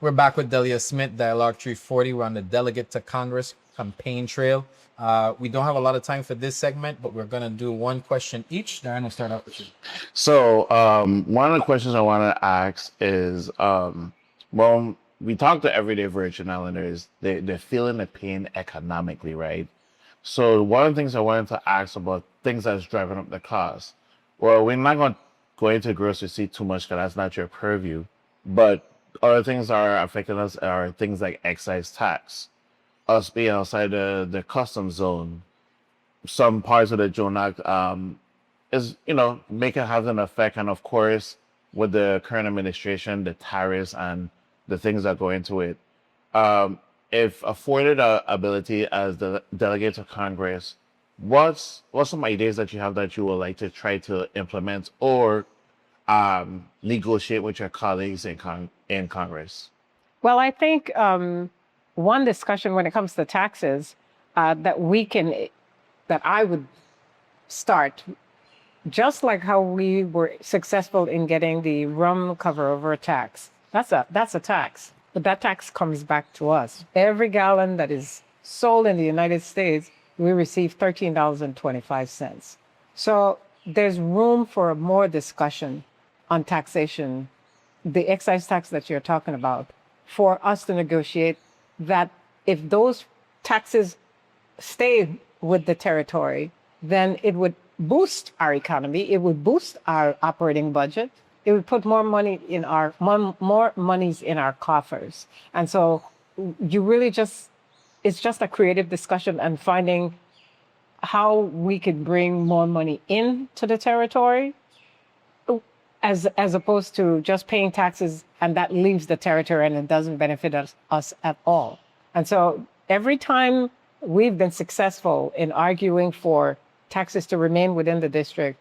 We're back with Delia Smith, Dialogue 340. We're on the Delegate to Congress campaign trail. We don't have a lot of time for this segment, but we're going to do one question each. Darren, we'll start out with you. So, one of the questions I want to ask is, well, we talk to everyday Virgin Islanders. They're feeling the pain economically, right? So, one of the things I wanted to ask about things that's driving up the cost. Well, we're not going to go into grocery see too much because that's not your purview. But other things that are affecting us are things like excise tax, us being outside the custom zone, some parts of the Joan Act is making have an effect, and of course with the current administration, the tariffs and the things that go into it. If afforded ability as the delegate to Congress, what's some ideas that you have that you would like to try to implement or negotiate with your colleagues in Congress? Well, I think one discussion when it comes to taxes that I would start, just like how we were successful in getting the rum cover over tax. That's a tax, but that tax comes back to us. Every gallon that is sold in the United States, we receive $13.25. So there's room for more discussion on taxation, the excise tax that you're talking about, for us to negotiate that if those taxes stay with the territory, then it would boost our economy. It would boost our operating budget. It would put more money in more monies in our coffers. And so you really it's just a creative discussion and finding how we could bring more money into the territory as opposed to just paying taxes and that leaves the territory and it doesn't benefit us at all. And so every time we've been successful in arguing for taxes to remain within the district,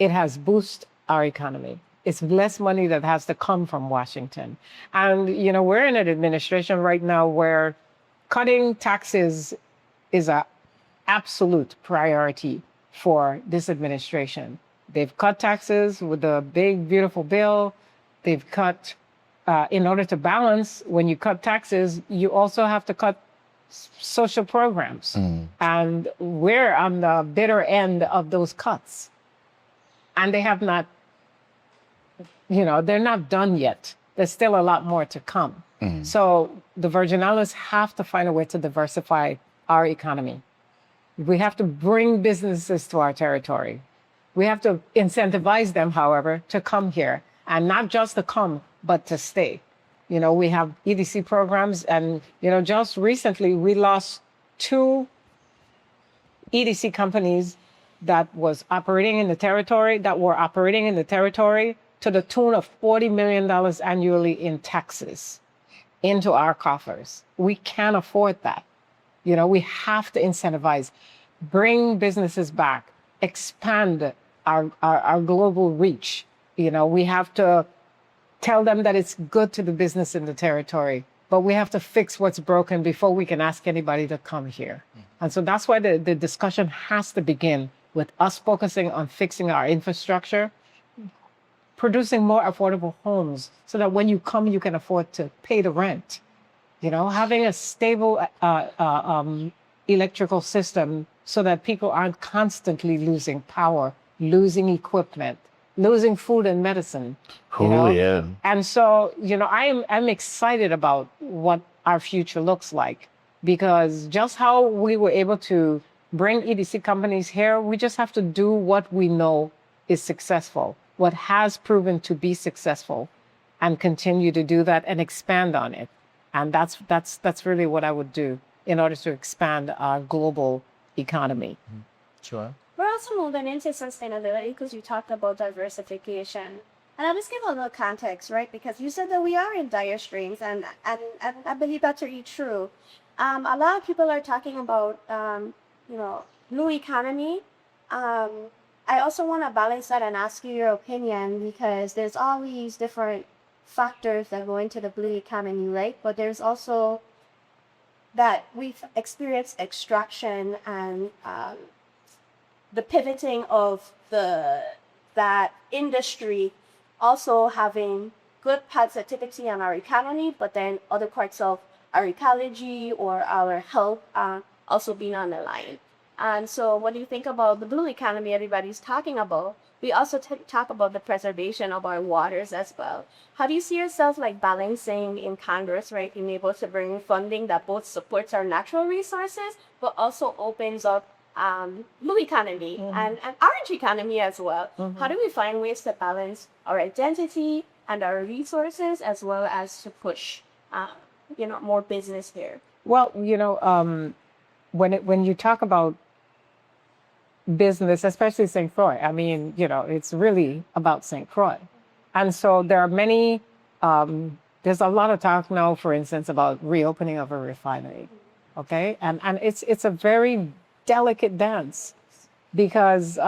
it has boosted our economy. It's less money that has to come from Washington. And, we're in an administration right now where cutting taxes is an absolute priority for this administration. They've cut taxes with the big, beautiful bill. They've cut, in order to balance, when you cut taxes, you also have to cut social programs. And we're on the bitter end of those cuts. And they have not, they're not done yet. There's still a lot more to come. So the Virgin Islands have to find a way to diversify our economy. We have to bring businesses to our territory. We have to incentivize them, however, to come here, and not just to come, but to stay. We have EDC programs, and, just recently we lost 2 EDC companies that were operating in the territory to the tune of $40 million annually in taxes into our coffers. We can't afford that. We have to incentivize, bring businesses back, expand our global reach. We have to tell them that it's good to do business in the territory, but we have to fix what's broken before we can ask anybody to come here. And so that's why the discussion has to begin with us focusing on fixing our infrastructure, producing more affordable homes so that when you come, you can afford to pay the rent. Having a stable electrical system so that people aren't constantly losing power, losing equipment, losing food and medicine. Yeah. And so, I'm excited about what our future looks like, because just how we were able to bring EDC companies here, we just have to do what we know is successful, what has proven to be successful, and continue to do that and expand on it. And that's really what I would do in order to expand our global economy. Sure. We're also moving into sustainability because you talked about diversification. And I'll just give a little context, right? Because you said that we are in dire straits, and I believe that's really true. A lot of people are talking about, blue economy. I also want to balance that and ask you your opinion, because there's all these different factors that go into the blue economy, right? But there's also that we've experienced extraction and the pivoting of that industry also having good positivity on our economy, but then other parts of our ecology or our health also being on the line. And so when you think about the blue economy everybody's talking about, we also talk about the preservation of our waters as well. How do you see yourself like balancing in Congress, right, being able to bring funding that both supports our natural resources, but also opens up blue economy and orange economy as well? How do we find ways to balance our identity and our resources as well as to push, more business here? Well, when you talk about business, especially St. Croix, I mean, it's really about St. Croix. And so there are many, there's a lot of talk now, for instance, about reopening of a refinery. Okay. And it's a very delicate dance because,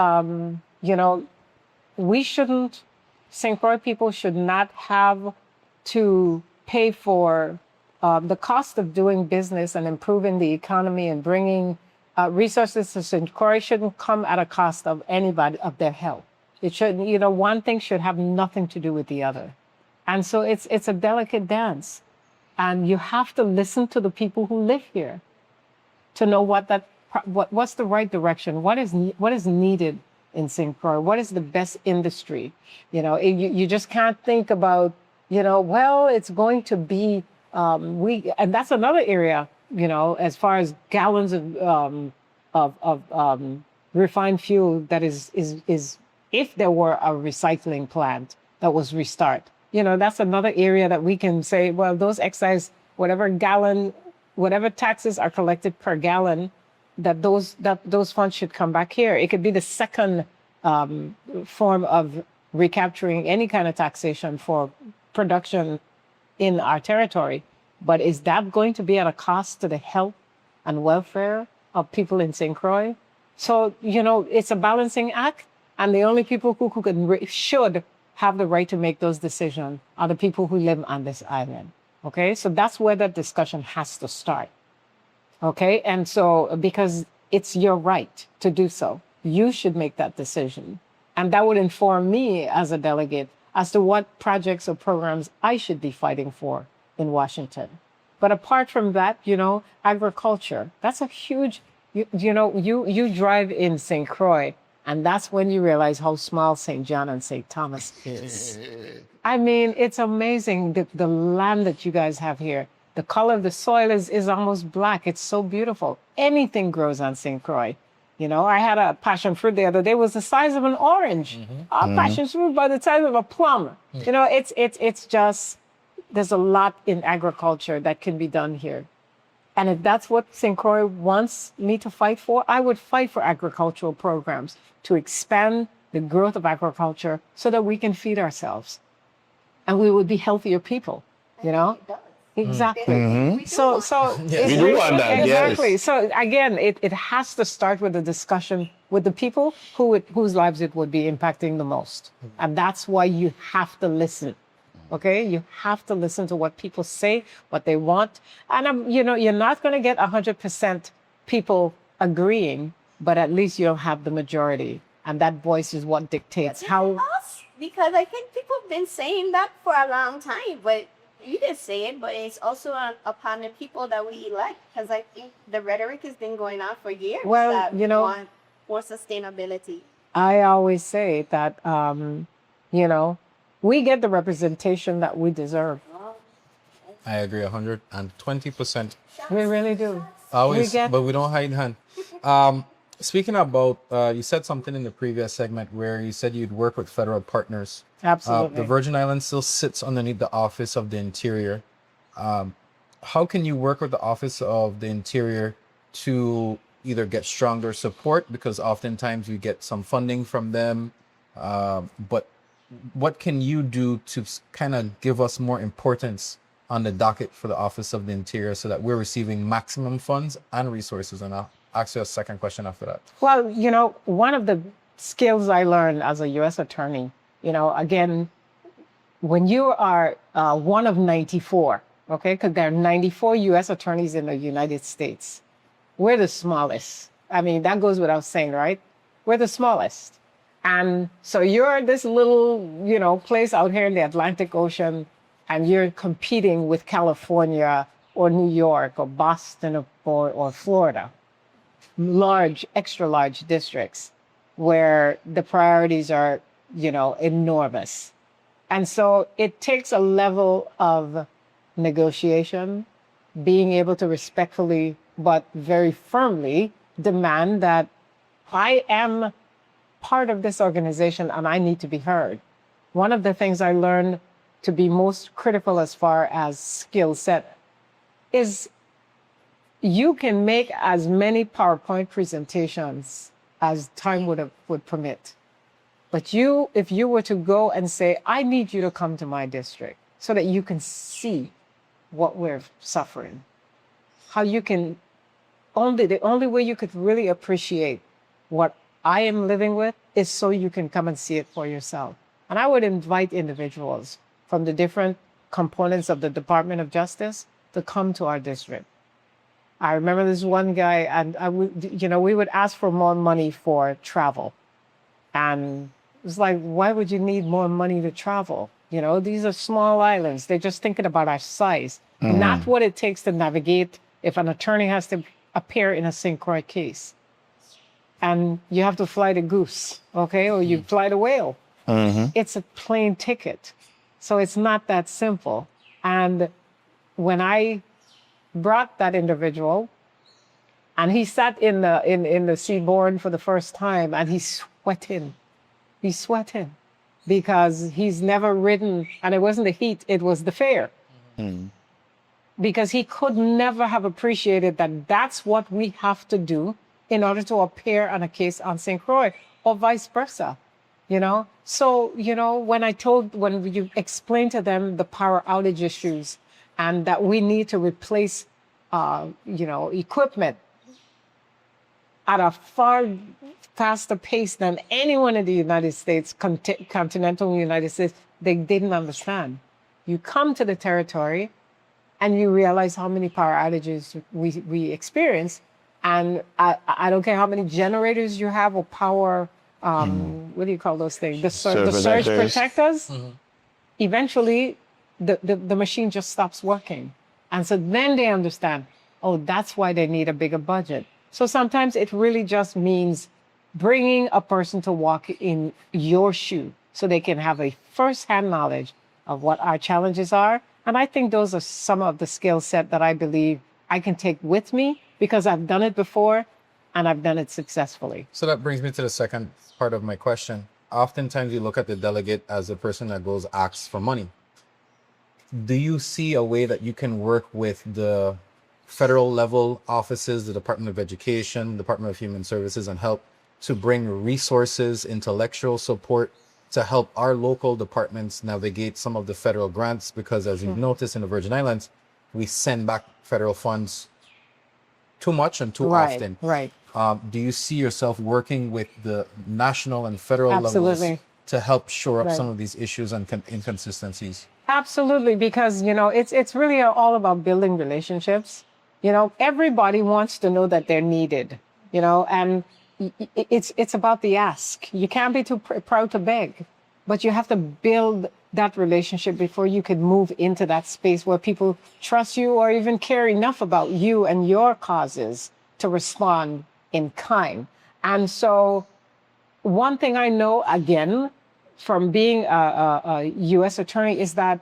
we shouldn't, St. Croix people should not have to pay for the cost of doing business and improving the economy and bringing resources to St. Croix shouldn't come at a cost of anybody, of their health. It should, one thing should have nothing to do with the other. And so it's a delicate dance. And you have to listen to the people who live here to know what's the right direction, what is needed in St. Croix, what is the best industry. You just can't think about, well, it's going to be, and that's another area, as far as gallons of refined fuel that is if there were a recycling plant that was restart, that's another area that we can say, well, those excise, whatever taxes are collected per gallon, that those funds should come back here. It could be the second form of recapturing any kind of taxation for production in our territory. But is that going to be at a cost to the health and welfare of people in St. Croix? So, it's a balancing act. And the only people who should have the right to make those decisions are the people who live on this island. Okay, so that's where the discussion has to start. Okay, and so because it's your right to do so, you should make that decision. And that would inform me as a delegate as to what projects or programs I should be fighting for in Washington. But apart from that, agriculture, that's a huge, you drive in St. Croix, and that's when you realize how small St. John and St. Thomas is. I mean, it's amazing, the land that you guys have here. The color of the soil is almost black. It's so beautiful. Anything grows on St. Croix. I had a passion fruit the other day. It was the size of an orange. A passion fruit by the size of a plum. It's just, there's a lot in agriculture that can be done here. And if that's what St. Croix wants me to fight for, I would fight for agricultural programs to expand the growth of agriculture so that we can feed ourselves. And we would be healthier people, Exactly. So We do want that, exactly. yes. So again, it has to start with a discussion with the people whose lives it would be impacting the most. And that's why you have to listen. Okay, you have to listen to what people say, what they want, and you're not going to get 100% people agreeing, but at least you'll have the majority, and that voice is what dictates how. Because I think people have been saying that for a long time, but you did say it, but it's also upon the people that we elect, because I think the rhetoric has been going on for years. Well, that we want more sustainability. I always say that, we get the representation that we deserve. I agree 120%. We really do. Always, but we don't hide hand. Speaking about, you said something in the previous segment where you said you'd work with federal partners. Absolutely. The Virgin Islands still sits underneath the Office of the Interior. How can you work with the Office of the Interior to either get stronger support, because oftentimes you get some funding from them, but what can you do to kind of give us more importance on the docket for the Office of the Interior so that we're receiving maximum funds and resources? And I'll ask you a second question after that. Well, one of the skills I learned as a U.S. attorney, again, when you are one of 94, okay, because there are 94 U.S. attorneys in the United States, we're the smallest. I mean, that goes without saying, right? We're the smallest. And so you're this little, place out here in the Atlantic Ocean, and you're competing with California or New York or Boston or Florida, large, extra large districts where the priorities are, enormous. And so it takes a level of negotiation, being able to respectfully but very firmly demand that I am part of this organization and I need to be heard. One of the things I learned to be most critical as far as skill set is you can make as many PowerPoint presentations as time would permit. But if you were to go and say, I need you to come to my district so that you can see what we're suffering, how you can the only way you could really appreciate what I am living with is so you can come and see it for yourself. And I would invite individuals from the different components of the Department of Justice to come to our district. I remember this one guy, and we would ask for more money for travel. And it was like, why would you need more money to travel? These are small islands. They're just thinking about our size, not what it takes to navigate if an attorney has to appear in a St. Croix case. And you have to fly the goose, okay? Or you fly the whale. It's a plane ticket. So it's not that simple. And when I brought that individual, and he sat in the Seabourn for the first time, and he's sweating because he's never ridden, and it wasn't the heat, it was the fare. Because he could never have appreciated that that's what we have to do in order to appear on a case on St. Croix, or vice versa, So, when you explain to them the power outage issues and that we need to replace, equipment at a far faster pace than anyone in the United States, continental United States, they didn't understand. You come to the territory and you realize how many power outages we experience. And I don't care how many generators you have or power, what do you call those things? The surge protectors. Eventually, the machine just stops working. And so then they understand, oh, that's why they need a bigger budget. So sometimes it really just means bringing a person to walk in your shoe so they can have a firsthand knowledge of what our challenges are. And I think those are some of the skill set that I believe I can take with me because I've done it before and I've done it successfully. So that brings me to the second part of my question. Oftentimes you look at the delegate as the person that goes asks for money. Do you see a way that you can work with the federal level offices, the Department of Education, Department of Human Services, and help to bring resources, intellectual support to help our local departments navigate some of the federal grants? Because as you've noticed in the Virgin Islands, we send back federal funds too much and too often. Right. Do you see yourself working with the national and federal Absolutely. levels to help shore up some of these issues and inconsistencies? Absolutely, because it's really all about building relationships. Everybody wants to know that they're needed. And it's about the ask. You can't be too proud to beg, but you have to build that relationship before you could move into that space where people trust you or even care enough about you and your causes to respond in kind. And so one thing I know, again, from being a U.S. attorney is that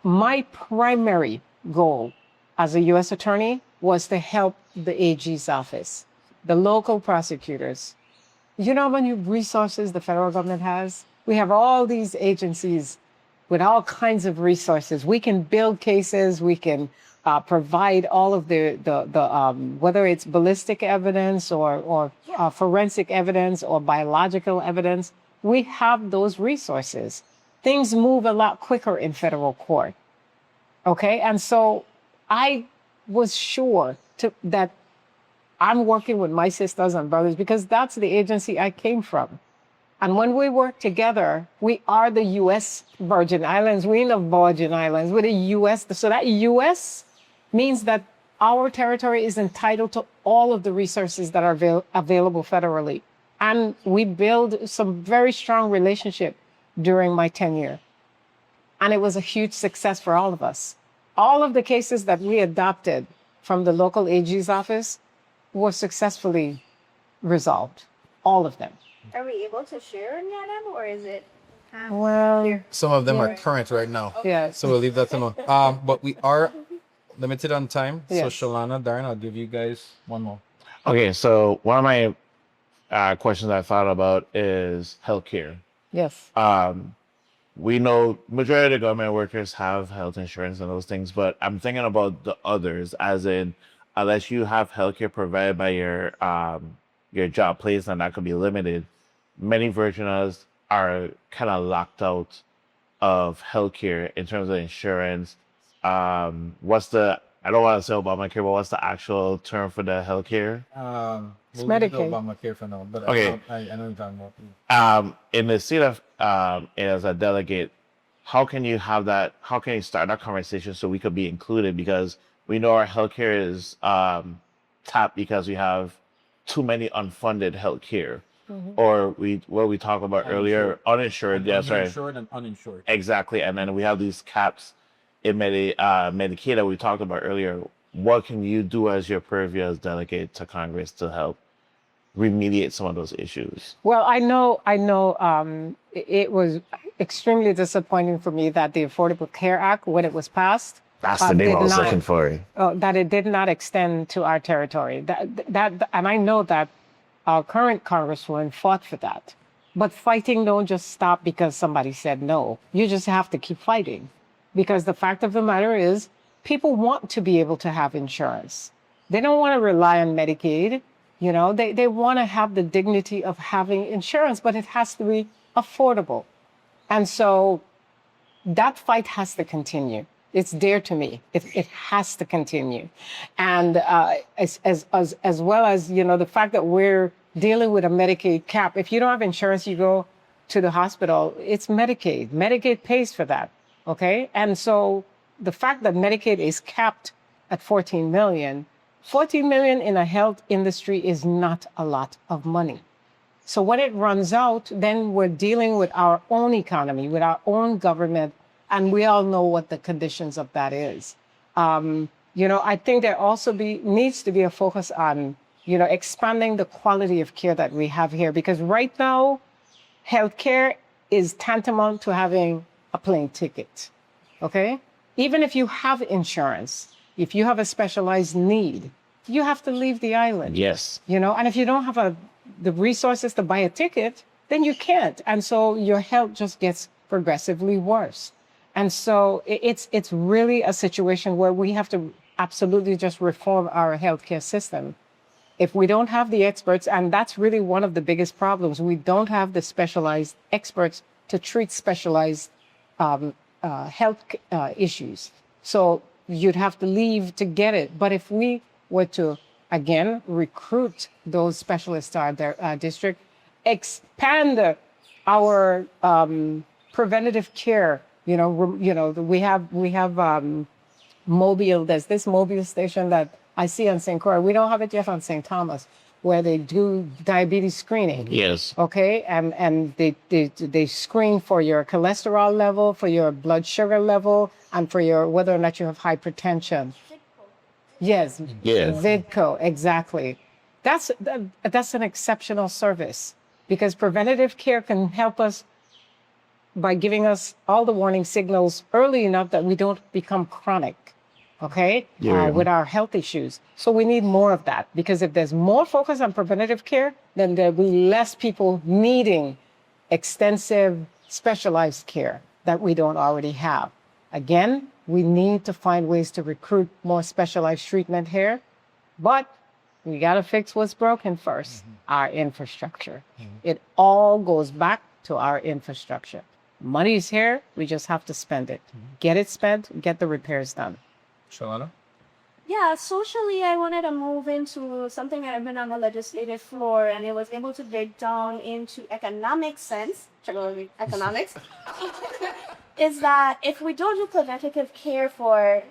my primary goal as a U.S. attorney was to help the AG's office, the local prosecutors. You know how many resources the federal government has? We have all these agencies with all kinds of resources. We can build cases. We can provide all of the whether it's ballistic evidence or forensic evidence or biological evidence. We have those resources. Things move a lot quicker in federal court. Okay, and so I was sure that I'm working with my sisters and brothers because that's the agency I came from. And when we work together, we are the U.S. Virgin Islands. We're in the Virgin Islands. We're the U.S. So that U.S. means that our territory is entitled to all of the resources that are available federally. And we built some very strong relationship during my tenure. And it was a huge success for all of us. All of the cases that we adopted from the local AG's office were successfully resolved. All of them. Are we able to share any of them, or is it? Well, Some of them are current right now. yeah. So we'll leave that to them. But we are limited on time. So Yes. Chalana, Daren, I'll give you guys one more. Okay, so one of my questions I thought about is healthcare. Yes. We know majority of the government workers have health insurance and those things, but I'm thinking about the others, as in, unless you have healthcare provided by your job place, and that could be limited, many virginals are kind of locked out of healthcare in terms of insurance. What's the, I don't want to say Obamacare, but what's the actual term for the healthcare? It's We'll leave Medicaid. Obamacare for now, but Okay. I know what you're talking about. In the seat of as a delegate, how can you have that? How can you start that conversation so we could be included? Because we know our healthcare is tapped because we have too many unfunded healthcare, or what we talked about earlier, uninsured. That's right, Uninsured and uninsured. exactly. And then we have these caps in Medicaid that we talked about earlier. What can you do as your purview as delegate to Congress to help remediate some of those issues? Well, I know. It was extremely disappointing for me that the Affordable Care Act, when it was passed, That's the name did I was not- looking for. that it did not extend to our territory. And I know that our current congresswoman fought for that. But fighting don't just stop because somebody said no. You just have to keep fighting, because the fact of the matter is, people want to be able to have insurance. They don't want to rely on Medicaid. You know, they want to have the dignity of having insurance, but it has to be affordable. And so that fight has to continue. It's dear to me. It has to continue. And as well as, you know, the fact that we're dealing with a Medicaid cap. If you don't have insurance, you go to the hospital, it's Medicaid. Medicaid pays for that, okay? And so the fact that Medicaid is capped at 14 million in a health industry is not a lot of money. So when it runs out, then we're dealing with our own economy, with our own government, and we all know what the conditions of that is. You know, I think there also needs to be a focus on, you know, expanding the quality of care that we have here, because right now, healthcare is tantamount to having a plane ticket, okay? Even if you have insurance, if you have a specialized need, you have to leave the island. Yes. You know, and if you don't have the resources to buy a ticket, then you can't. And so your health just gets progressively worse. And so it's really a situation where we have to absolutely just reform our healthcare system. If we don't have the experts, and that's really one of the biggest problems, we don't have the specialized experts to treat specialized health issues. So you'd have to leave to get it. But if we were to, again, recruit those specialists to our district, expand our preventative care, we have Mobile. There's this Mobile station that I see on St. Croix. We don't have it yet on St. Thomas, where they do diabetes screening. Yes. Okay, and they screen for your cholesterol level, for your blood sugar level, and for your whether or not you have hypertension. Yes. Yeah. Vidco, exactly. That's an exceptional service, because preventative care can help us by giving us all the warning signals early enough that we don't become chronic, okay, with our health issues. So we need more of that, because if there's more focus on preventative care, then there'll be less people needing extensive specialized care that we don't already have. Again, we need to find ways to recruit more specialized treatment here, but we got to fix what's broken first, our infrastructure. It all goes back to our infrastructure. Money's here, we just have to spend it. Get it spent, get the repairs done. Chalana? Yeah, socially, I wanted to move into something that I've been on the legislative floor, and it was able to break down into economic sense, economics, is that if we don't do preventative care for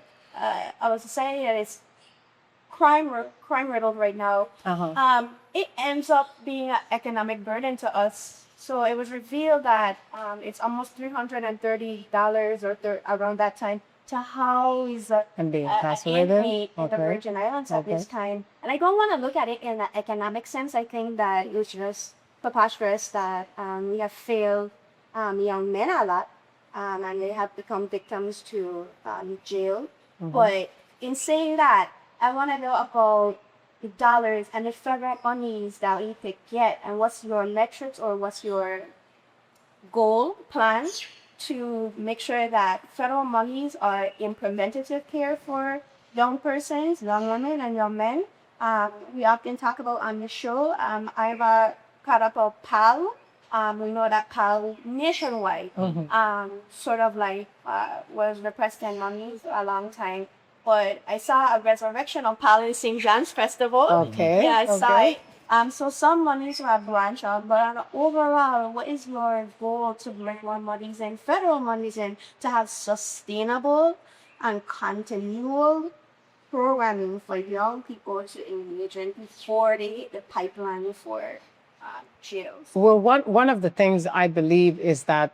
our society that is crime riddled right now. It ends up being an economic burden to us. So it was revealed that it's almost $330 or around that time to house And be an incarcerated. inmate in the Okay. Virgin Islands at this time. And I don't want to look at it in an economic sense. I think that it's just preposterous that we have failed young men a lot, and they have become victims to jail. But in saying that, I want to know about the dollars and the federal monies that we could get, and what's your metrics or what's your goal plan to make sure that federal monies are in preventative care for young persons, young women, and young men. We often talk about on the show. I've got up a PAL. We know that PAL nationwide sort of like was repressing monies for a long time. But I saw a resurrection of PAL in St. John's Festival. Okay. Yeah, I saw Okay. it. So some monies have branched out, but overall, what is your goal to bring more monies in, federal monies in, to have sustainable and continual programming for young people to engage in before they hit the pipeline for jails? Well, one of the things I believe is that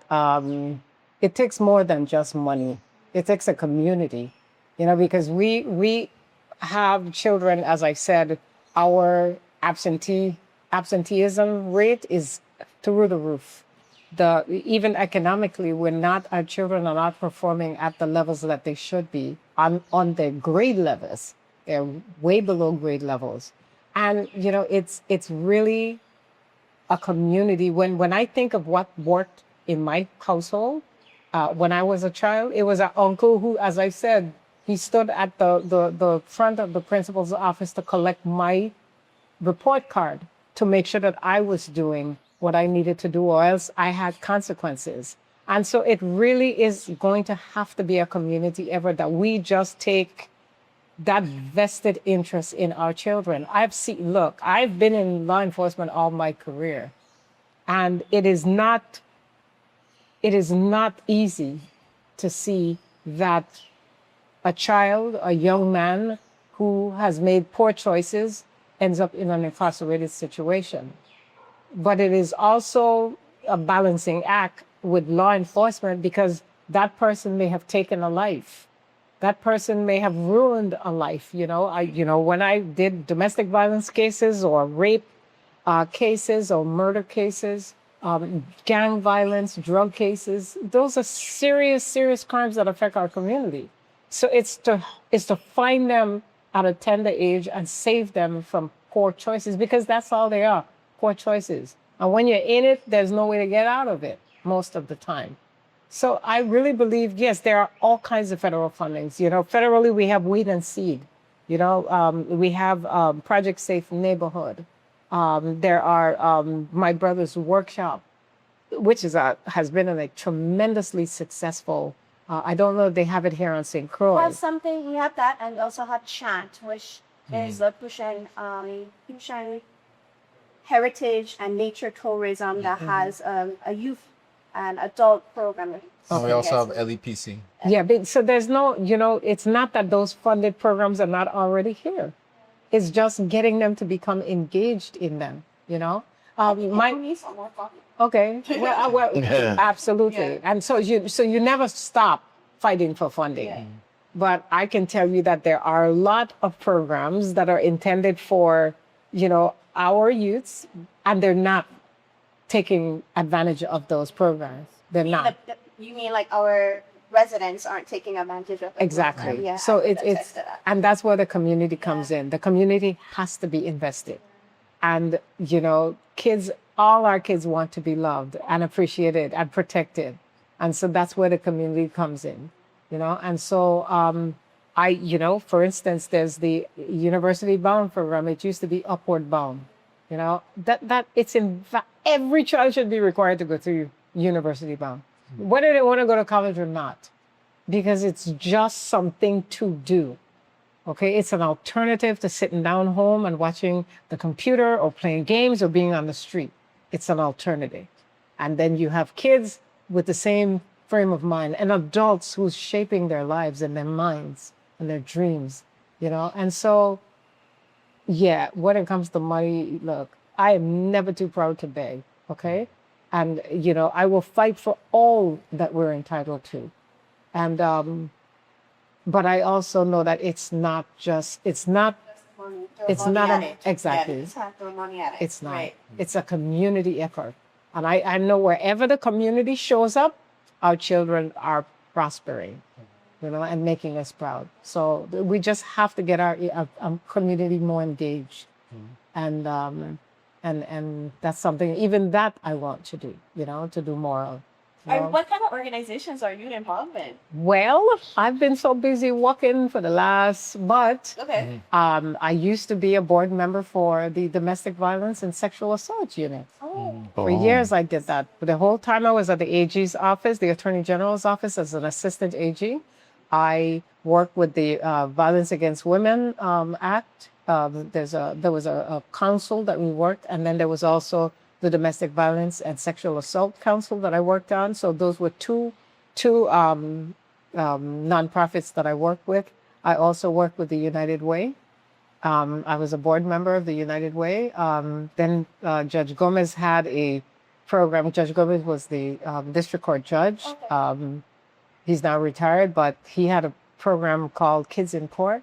it takes more than just money. It takes a community, because we have children, as I said, our absenteeism rate is through the roof. Even economically, our children are not performing at the levels that they should be on their grade levels. They're way below grade levels. And, it's really a community. When I think of what worked in my household, when I was a child, it was an uncle who, as I said, he stood at the front of the principal's office to collect my report card to make sure that I was doing what I needed to do, or else I had consequences. And so it really is going to have to be a community effort that we just take that vested interest in our children. I've been in law enforcement all my career, and it is not easy to see that a young man who has made poor choices ends up in an incarcerated situation. But it is also a balancing act with law enforcement, because that person may have taken a life. That person may have ruined a life. When I did domestic violence cases or rape cases or murder cases, gang violence, drug cases, those are serious, serious crimes that affect our community. So it's to find them at a tender age and save them from poor choices, because that's all they are, poor choices. And when you're in it, there's no way to get out of it most of the time. So I really believe, yes, there are all kinds of federal fundings. Federally, we have Weed and Seed. We have Project Safe Neighborhood. There are My Brother's Workshop, which has been a tremendously successful. I don't know if they have it here on St. Croix. We have that, and also have Chant, which is pushing heritage and nature tourism that has a youth and adult program. We also have LEPC. Yeah, so there's no, it's not that those funded programs are not already here. It's just getting them to become engaged in them, Okay. Well, absolutely. And so you never stop fighting for funding. Yeah. But I can tell you that there are a lot of programs that are intended for, our youths, and they're not taking advantage of those programs. They're not. You mean like our residents aren't taking advantage of it? Exactly. Yeah, so and that's where the community comes in. The community has to be invested. And, all our kids want to be loved and appreciated and protected. And so that's where the community comes in, And so for instance, there's the University Bound program. It used to be Upward Bound, that it's every child should be required to go through University Bound, whether they want to go to college or not, because it's just something to do. Okay, it's an alternative to sitting down home and watching the computer or playing games or being on the street. It's an alternative. And then you have kids with the same frame of mind, and adults who's shaping their lives and their minds and their dreams, And so Yeah, when it comes to money, look, I am never too proud to beg, okay? And, I will fight for all that we're entitled to. And, but I also know that Money, it's money not at it. Yeah, exactly, just have to throw money at it. it's not. Right. It's a community effort. And I know wherever the community shows up, our children are prospering, and making us proud. So we just have to get our community more engaged. And that's something even that I want to do, to do more of. And what kind of organizations are you involved in? Well, I've been so busy working for the last, but Okay. I used to be a board member for the Domestic Violence and Sexual Assault Unit. Oh. For years, I did that. For the whole time I was at the AG's office, the Attorney General's office, as an assistant AG. I worked with the Violence Against Women Act. There was a council that we worked, and then there was also the Domestic Violence and Sexual Assault Council that I worked on. So those were two nonprofits that I worked with. I also worked with the United Way. I was a board member of the United Way. Then Judge Gomez had a program. Judge Gomez was the district court judge. Okay. He's now retired, but he had a program called Kids in Court.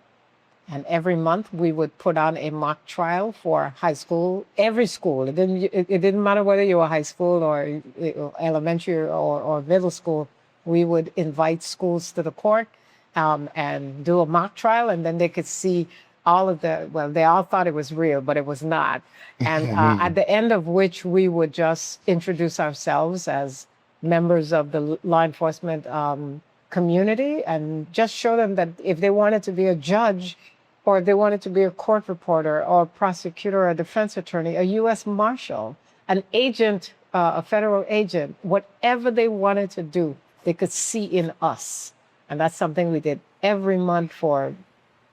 And every month we would put on a mock trial for high school, every school. It didn't matter whether you were high school or elementary or middle school. We would invite schools to the court and do a mock trial, and then they could see they all thought it was real, but it was not. And at the end of which we would just introduce ourselves as members of the law enforcement community and just show them that if they wanted to be a judge or if they wanted to be a court reporter or a prosecutor or a defense attorney, a U.S. Marshal, an agent, a federal agent, whatever they wanted to do, they could see in us. And that's something we did every month for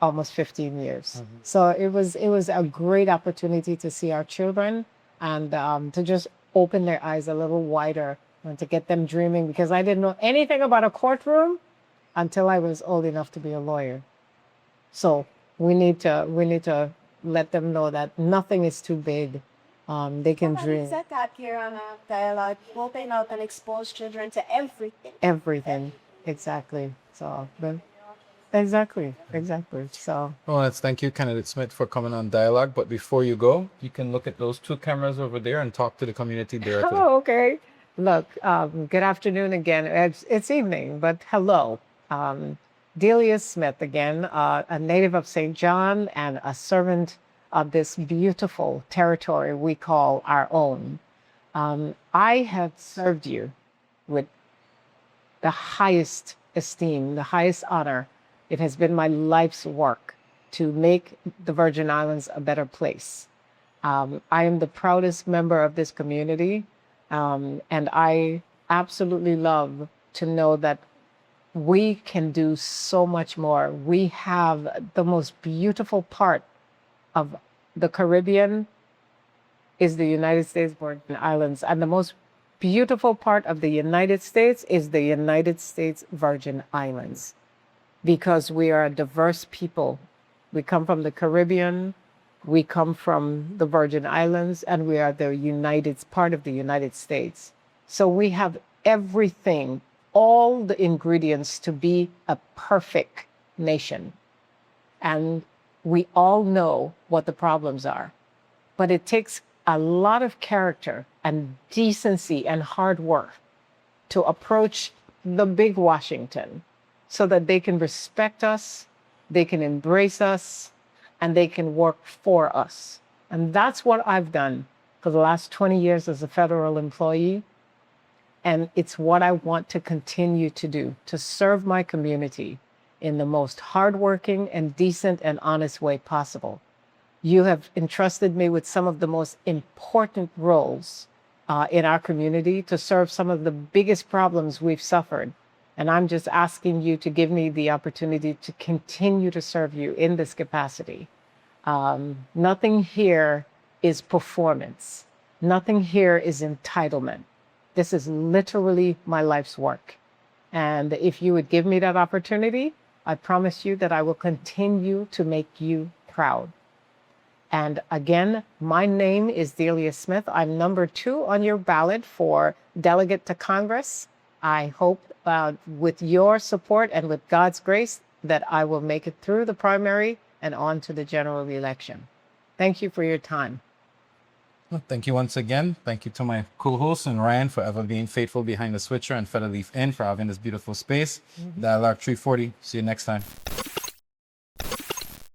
almost 15 years. So it was a great opportunity to see our children and to just open their eyes a little wider and to get them dreaming, because I didn't know anything about a courtroom until I was old enough to be a lawyer. So we need to let them know that nothing is too big. They can dream. Said that here on a dialogue, open up and expose children to everything. Everything, exactly. So, exactly. So, Well, let's thank you, Candidate Smith, for coming on Dialogue. But before you go, you can look at those two cameras over there and talk to the community directly. oh, okay. Look, good afternoon again. It's evening, but hello. Delia Smith again, a native of St. John and a servant of this beautiful territory we call our own. I have served you with the highest esteem, the highest honor. It has been my life's work to make the Virgin Islands a better place. I am the proudest member of this community. And I absolutely love to know that we can do so much more. We have the most beautiful part of the Caribbean is the United States Virgin Islands. And the most beautiful part of the United States is the United States Virgin Islands, because we are a diverse people. We come from the Caribbean, we come from the Virgin Islands, and we are the part of the United States. So we have everything, all the ingredients to be a perfect nation. And we all know what the problems are. But it takes a lot of character and decency and hard work to approach the big Washington so that they can respect us, they can embrace us, and they can work for us. And that's what I've done for the last 20 years as a federal employee. And it's what I want to continue to do, to serve my community in the most hardworking and decent and honest way possible. You have entrusted me with some of the most important roles in our community to serve some of the biggest problems we've suffered. And I'm just asking you to give me the opportunity to continue to serve you in this capacity. Nothing here is performance. Nothing here is entitlement. This is literally my life's work. And if you would give me that opportunity, I promise you that I will continue to make you proud. And again, my name is Delia Smith. I'm number 2 on your ballot for delegate to Congress. I hope with your support and with God's grace that I will make it through the primary and on to the general election. Thank you for your time. Well, thank you once again. Thank you to my co-host and Ryan for ever being faithful behind the switcher, and Feather Leaf Inn for having this beautiful space. Dialogue 340. See you next time.